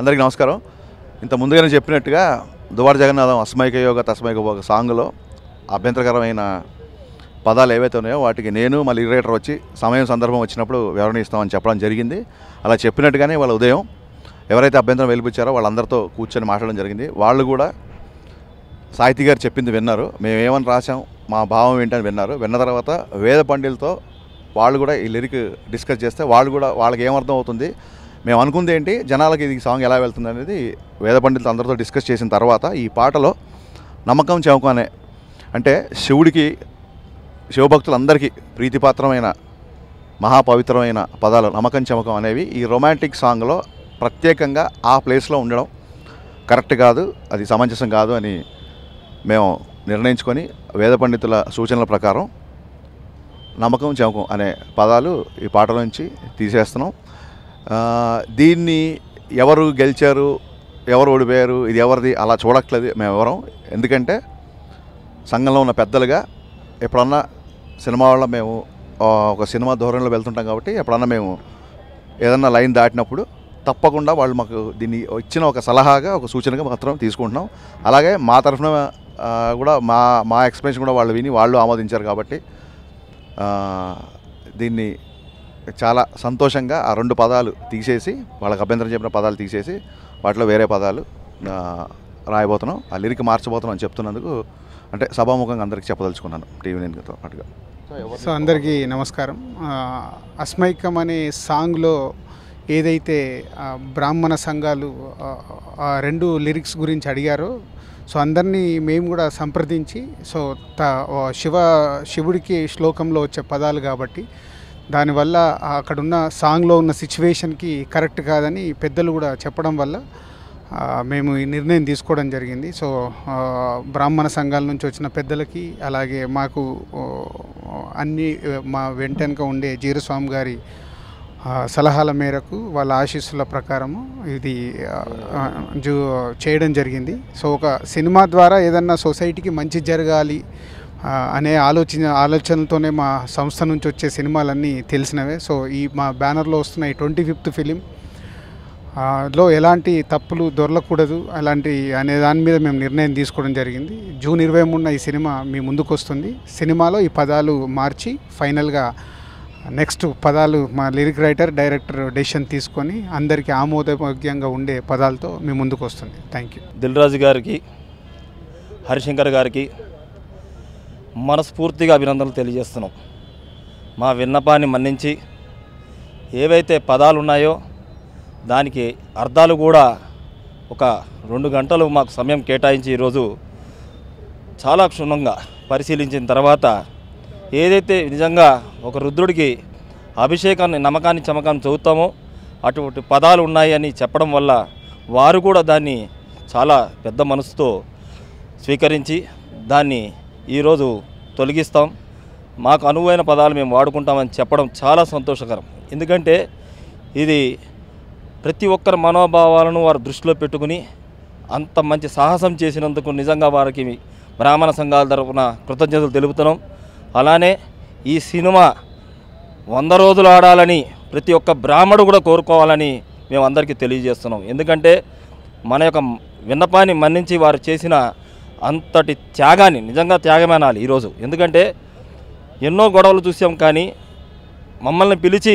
అందరికీ నమస్కారం. ఇంత ముందుగానే చెప్పినట్టుగా దువ్వాడ జగన్నాథం అస్మైక యోగ తస్మైక భోగ సాంగ్లో అభ్యంతరకరమైన పదాలు ఏవైతే ఉన్నాయో వాటికి నేను మళ్ళీ లిరిరేటర్ వచ్చి సమయం సందర్భం వచ్చినప్పుడు వివరణ ఇస్తామని చెప్పడం జరిగింది. అలా చెప్పినట్టుగానే వాళ్ళ ఉదయం ఎవరైతే అభ్యంతరం వెలిపించారో వాళ్ళందరితో కూర్చొని మాట్లాడడం జరిగింది. వాళ్ళు కూడా సాహితీ గారు చెప్పింది విన్నారు, మేము ఏమని రాసాం, మా భావం ఏంటని విన్నారు. విన్న తర్వాత వేద పండితులతో వాళ్ళు కూడా ఈ లిరిక్ డిస్కస్ చేస్తే వాళ్ళకి ఏమర్థం అవుతుంది, మేము అనుకుంది ఏంటి, జనాలకి ఇది సాంగ్ ఎలా వెళ్తుంది అనేది వేద పండితులు అందరితో డిస్కస్ చేసిన తర్వాత ఈ పాటలో నమ్మకం చౌకం అనే అంటే శివభక్తులందరికీ ప్రీతిపాత్రమైన మహాపవిత్రమైన పదాలు నమ్మకం చమకం అనేవి ఈ రొమాంటిక్ సాంగ్లో ప్రత్యేకంగా ఆ ప్లేస్లో ఉండడం కరెక్ట్ కాదు, అది సమంజసం కాదు అని మేము నిర్ణయించుకొని వేద పండితుల సూచనల ప్రకారం నమ్మకం చమకం అనే పదాలు ఈ పాటలో నుంచి తీసేస్తున్నాం. దీన్ని ఎవరు గెలిచారు, ఎవరు ఓడిపోయారు, ఇది ఎవరిది అలా చూడట్లేదు మేమెవరం. ఎందుకంటే సంఘంలో ఉన్న పెద్దలుగా ఎప్పుడన్నా సినిమా వల్ల మేము ఒక సినిమా ధోరణిలో వెళ్తుంటాం కాబట్టి ఎప్పుడన్నా మేము ఏదన్నా లైన్ దాటినప్పుడు తప్పకుండా వాళ్ళు మాకు దీన్ని ఇచ్చిన ఒక సలహాగా ఒక సూచనగా మాత్రం తీసుకుంటున్నాం. అలాగే మా తరఫున కూడా మా ఎక్స్ప్లెనేషన్ కూడా వాళ్ళు విని వాళ్ళు ఆమోదించారు కాబట్టి దీన్ని చాలా సంతోషంగా ఆ రెండు పదాలు తీసేసి, వాళ్ళకి అభ్యంతరం చెప్పిన పదాలు తీసేసి వాటిలో వేరే పదాలు రాయబోతున్నాం, ఆ లిరిక్ మార్చబోతున్నాం అని చెప్తున్నందుకు అంటే సభాముఖంగా అందరికీ చెప్పదలుచుకున్నాను టీవీ నేనుతో పాటుగా. సో అందరికీ నమస్కారం. అస్మైకం అనే సాంగ్లో ఏదైతే బ్రాహ్మణ సంఘాలు ఆ రెండు లిరిక్స్ గురించి అడిగారో, సో అందరినీ మేము కూడా సంప్రదించి, సో శివుడికి శ్లోకంలో వచ్చే పదాలు కాబట్టి దానివల్ల అక్కడున్న సాంగ్లో ఉన్న సిచ్యువేషన్కి కరెక్ట్ కాదని పెద్దలు కూడా చెప్పడం వల్ల మేము ఈ నిర్ణయం తీసుకోవడం జరిగింది. సో బ్రాహ్మణ సంఘాల నుంచి వచ్చిన పెద్దలకి, అలాగే మాకు అన్ని మా వెంటెనక ఉండే జీరస్వామి గారి సలహాల మేరకు, వాళ్ళ ఆశీస్సుల ప్రకారము ఇది చేయడం జరిగింది. సో ఒక సినిమా ద్వారా ఏదన్నా సొసైటీకి మంచి జరగాలి అనే ఆలోచనతోనే మా సంస్థ నుంచి వచ్చే సినిమాలన్నీ తెలిసినవే. సో ఈ మా బ్యానర్లో వస్తున్న ఈ 25th ఫిలిం లో ఎలాంటి తప్పులు దొరలకూడదు అలాంటి అనే దాని మీద మేము నిర్ణయం తీసుకోవడం జరిగింది. జూన్ 23న ఈ సినిమా మీ ముందుకు వస్తుంది. సినిమాలో ఈ పదాలు మార్చి ఫైనల్గా నెక్స్ట్ పదాలు మా లిరిక్ రైటర్ డైరెక్టర్ డెసిషన్ తీసుకొని అందరికీ ఆమోదయోగ్యంగా ఉండే పదాలతో మీ ముందుకు వస్తుంది. Thank you. దిల్ రాజు గారికి, హరిశంకర్ గారికి మనస్ఫూర్తిగా అభినందనలు తెలియజేస్తున్నాం. మా విన్నపాన్ని మన్నించి ఏవైతే పదాలు ఉన్నాయో దానికి అర్థాలు కూడా ఒక 2 గంటలు మాకు సమయం కేటాయించి ఈరోజు చాలా క్షుణ్ణంగా పరిశీలించిన తర్వాత ఏదైతే నిజంగా ఒక రుద్రుడికి అభిషేకాన్ని నమ్మకాన్ని చమకాన్ని చదువుతామో అటువంటి పదాలు ఉన్నాయి అని చెప్పడం వల్ల వారు కూడా దాన్ని చాలా పెద్ద మనసుతో స్వీకరించి దాన్ని ఈరోజు తొలగిస్తాం, మాకు అనువైన పదాలు మేము వాడుకుంటామని చెప్పడం చాలా సంతోషకరం. ఎందుకంటే ఇది ప్రతి ఒక్కరి మనోభావాలను వారు దృష్టిలో పెట్టుకుని అంత మంచి సాహసం చేసినందుకు నిజంగా వారికి బ్రాహ్మణ సంఘాల తరపున కృతజ్ఞతలు తెలుపుతున్నాం. అలానే ఈ సినిమా 100 రోజులు ఆడాలని ప్రతి ఒక్క బ్రాహ్మడు కూడా కోరుకోవాలని మేము అందరికీ తెలియజేస్తున్నాం. ఎందుకంటే మన యొక్క విన్నపాన్ని మన్నించి వారు చేసిన అంతటి త్యాగాన్ని నిజంగా త్యాగమనాలి ఈరోజు. ఎందుకంటే ఎన్నో గొడవలు చూసాం, కానీ మమ్మల్ని పిలిచి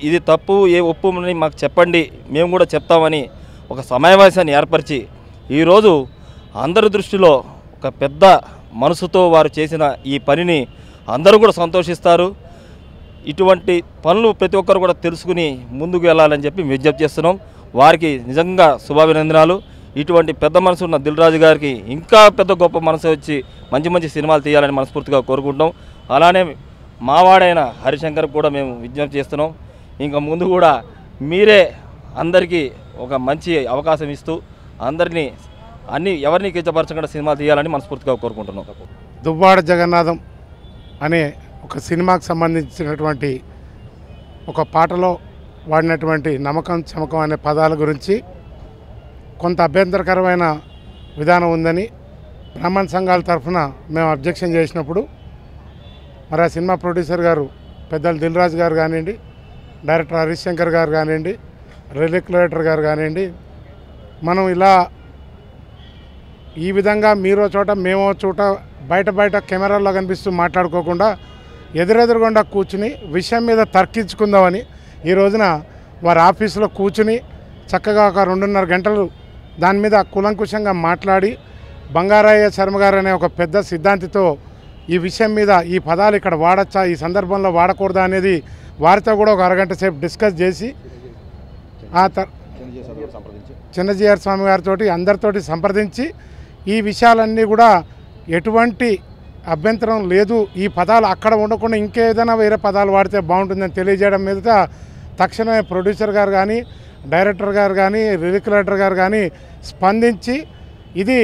ఇది తప్పు ఏ ఒప్పు అని మాకు చెప్పండి, మేము కూడా చెప్తామని ఒక సమావేశాన్ని ఏర్పరిచి ఈరోజు అందరి దృష్టిలో ఒక పెద్ద మనసుతో వారు చేసిన ఈ పనిని అందరూ కూడా సంతోషిస్తారు. ఇటువంటి పనులు ప్రతి ఒక్కరు కూడా తెలుసుకుని ముందుకు వెళ్ళాలని చెప్పి విజ్ఞప్తి చేస్తున్నాం. వారికి నిజంగా శుభాభినందనాలు. ఇటువంటి పెద్ద మనసు ఉన్న దిల్ రాజు గారికి ఇంకా పెద్ద గొప్ప మనసు వచ్చి మంచి మంచి సినిమాలు తీయాలని మనస్ఫూర్తిగా కోరుకుంటాం. అలానే మావాడైన హరిశంకర్ కూడా మేము విజ్ఞప్తి చేస్తున్నాం. ఇంకా ముందు కూడా మీరే అందరికీ ఒక మంచి అవకాశం ఇస్తూ అందరినీ ఎవరిని కించపరచకుండా సినిమా తీయాలని మనస్ఫూర్తిగా కోరుకుంటున్నాం. దువ్వాడ జగన్నాథం అనే ఒక సినిమాకు సంబంధించినటువంటి ఒక పాటలో వాడినటువంటి నమ్మకం చమకం అనే పదాల గురించి కొంత అభ్యంతరకరమైన విధానం ఉందని బ్రాహ్మణ సంఘాల తరఫున మేము అబ్జెక్షన్ చేసినప్పుడు మరి ఆ సినిమా ప్రొడ్యూసర్ గారు పెద్దలు దిల్ రాజు గారు కానివ్వండి, డైరెక్టర్ హరీష్ శంకర్ గారు కానివ్వండి, రెగ్యులేటర్ గారు కానివ్వండి, మనం ఇలా ఈ విధంగా మీరో చోట మేమో చోట బయట కెమెరాల్లో కనిపిస్తూ మాట్లాడుకోకుండా ఎదురెదురుగుండా కూర్చుని విషయం మీద తర్కించుకుందామని ఈ రోజున వారి ఆఫీసులో కూర్చుని చక్కగా ఒక 2.5 గంటలు దాని మీద కూలంకుషంగా మాట్లాడి బంగారయ్య శర్మ గారు అనే ఒక పెద్ద సిద్ధాంతితో ఈ విషయం మీద ఈ పదాలు ఇక్కడ వాడచ్చా, ఈ సందర్భంలో వాడకూడదా అనేది వారితో కూడా ఒక అరగంట సేపు డిస్కస్ చేసి చిన్నజీఆర్ స్వామి గారితో అందరితోటి సంప్రదించి ఈ విషయాలన్నీ కూడా ఎటువంటి అభ్యంతరం లేదు, ఈ పదాలు అక్కడ ఉండకుండా ఇంకేదైనా వేరే పదాలు వాడితే బాగుంటుందని తెలియజేయడం మీద తక్షణమే ప్రొడ్యూసర్ గారు కానీ, డైరెక్టర్ గారు కానీ, రెగ్యులేటర్ గారు కానీ స్పందించి ఇది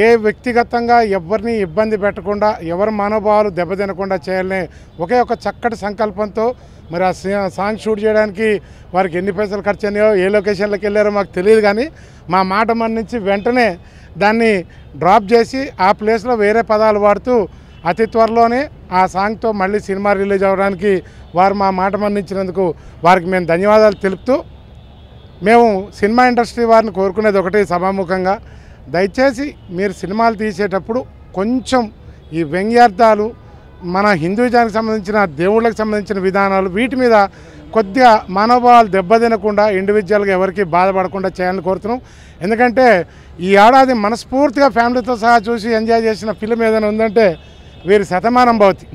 ఏ వ్యక్తిగతంగా ఎవరిని ఇబ్బంది పెట్టకుండా, ఎవరి మనోభావాలు దెబ్బతినకుండా చేయాలనే ఒకే ఒక చక్కటి సంకల్పంతో మరి ఆ సాంగ్ షూట్ చేయడానికి వారికి ఎన్ని పైసలు ఖర్చు అయినాయో, ఏ లొకేషన్లకు వెళ్ళారో మాకు తెలియదు, కానీ మా మాట మన్నించి వెంటనే దాన్ని డ్రాప్ చేసి ఆ ప్లేస్లో వేరే పదాలు వాడుతూ అతి త్వరలోనే ఆ సాంగ్తో మళ్ళీ సినిమా రిలీజ్ అవ్వడానికి వారు మా మాట మన్నించినందుకు వారికి మేము ధన్యవాదాలు తెలుపుతూ, మేము సినిమా ఇండస్ట్రీ వారిని కోరుకునేది ఒకటి సభాముఖంగా, దయచేసి మీరు సినిమాలు తీసేటప్పుడు కొంచెం ఈ వ్యంగ్యార్థాలు, మన హిందూయిజానికి సంబంధించిన దేవుళ్ళకి సంబంధించిన విధానాలు వీటి మీద కొద్దిగా మనోభావాలు దెబ్బతినకుండా ఇండివిజువల్గా ఎవరికి బాధపడకుండా చేయాలని కోరుతున్నాం. ఎందుకంటే ఈ ఏడాది మనస్ఫూర్తిగా ఫ్యామిలీతో సహా చూసి ఎంజాయ్ చేసిన ఫిల్మ్ ఏదైనా ఉందంటే వీరి శతమానం భవతి.